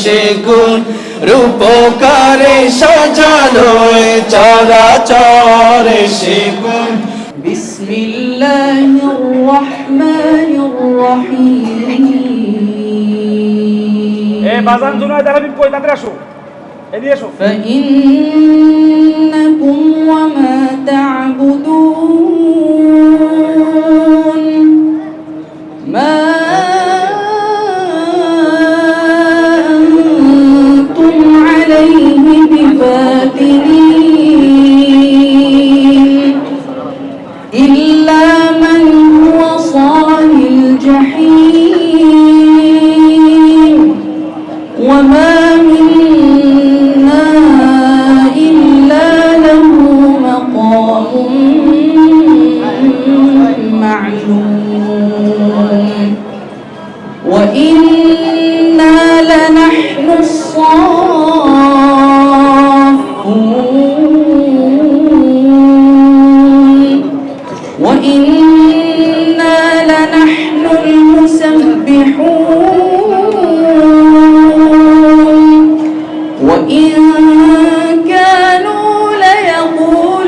সে গুণ রূপকারে সাজালো চরাচর সে গুণ বিসমিল্লাহির রহমানির রহিম বাজান জুনায়েদ আরবি কই তাড়াতাড়ি আসো এদিকে আসো ফাইন্নাকুম ওয়া মা তা'বুদুন মা আনতুম আলাইহি বিফাতিনিন ইল্লা মান হুয়া সালিল জাহিম ওয়া মা وإنا لنحن الصافون وإنا لنحن المسبحون وإن كانوا ليقولون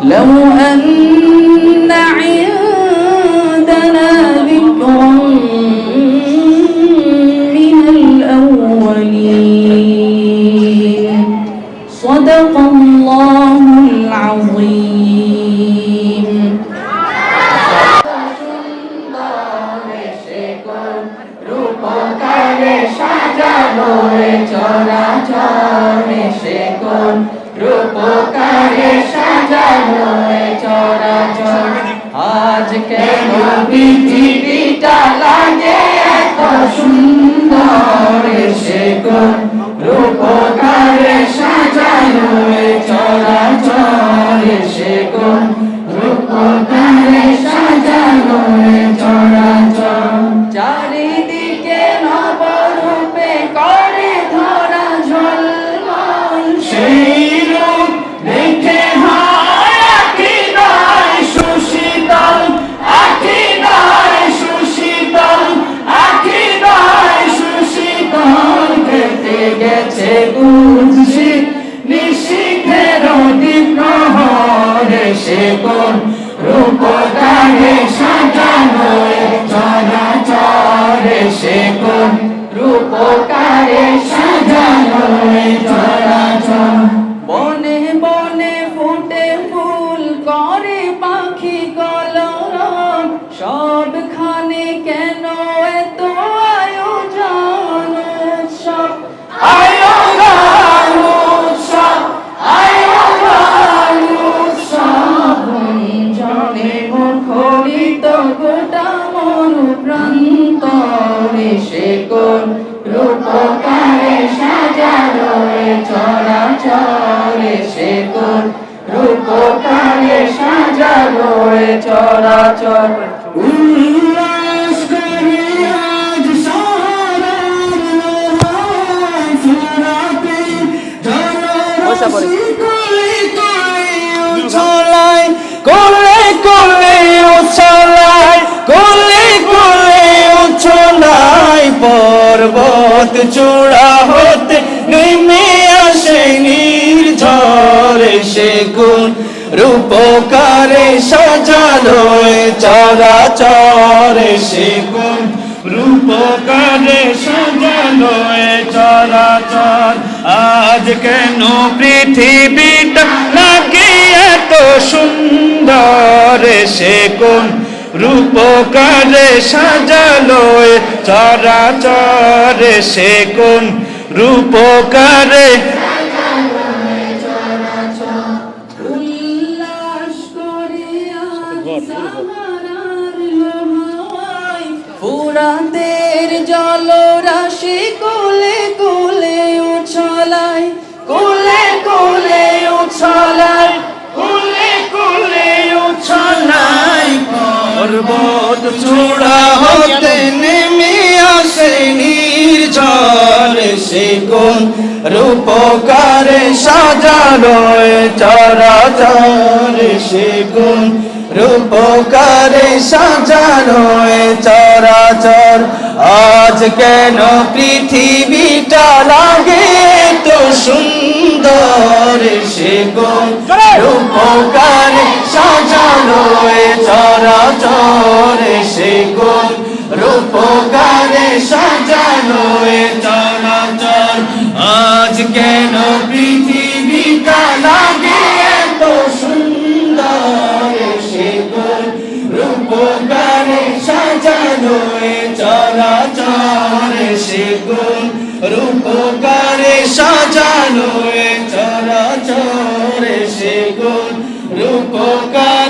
لو أن من الأولين صدق الله العظيم রূপকারে সাজানো চরাচর সে কোন রূপকারে সাজানো চরাচর আজ কেন পৃথিবীটা লাগে এত সুন্দর সে কোন রূপকারে সাজানো চরাচর সে কোন রূপকারে সাজানো চরাচর চারিদিকে নবরূপে করে ধরা ঝলমল সেই রূপ দেখে গেছে গুঞ্জি নিশীথের দ্বীপ্রহরে সে কোন রূপকারে সাজানো চরাচরে সে কোন রূপকারে সাজানো চরাচর বনে বনে ফুটে ফুল করে পাখি কলরব সবখানে কেন এত আয়োজন উৎসব মুখরিত গোটা মরুপ্রান্তরে সে কোন রূপকারে সাজানো চরাচরে সে কোন রূপকারে সাজানো চরাচর উল্লাস করে আজ ছলায় কোলে কোলে উছলায় কোলে কোলে উছলায় পর্বত চূড়া হতে নেমে আসে নির্ঝরে সে গুণ রূপকারে সাজানো চরাচরে সে গুণ রূপকারে সাজানো চরাচর আজ কেন পৃথিবীটা লাগে এত সুন্দর সে কোন রূপকারে সাজালো চরাচর সে কোন রূপকারে ফুরাতের জলরাশি কোলে কোলে উছলায় কোলে কোলে উছলায় কোলে কোলে উছলায় পর্বত চূড়া হতে নেমে আসে নির্ঝরে সে কোন রূপকারে সাজানো চরাচর সে কোন রূপকারে সাজানো এ চরাচর। আজ কেন পৃথিবীটা লাগে তো সুন্দর, সে গুণ রূপকারে সাজানো এ চরাচর, সে গুণ রূপকারে সাজানো এ চরাচর। আজ কেন পৃথিবীটা লাগে এত সুন্দর, সে গুণ রূপকারে সাজানো এ চরাচর, সে গুণ রূপকারে সাজানো এ চরাচর, সে গুণ রূপকার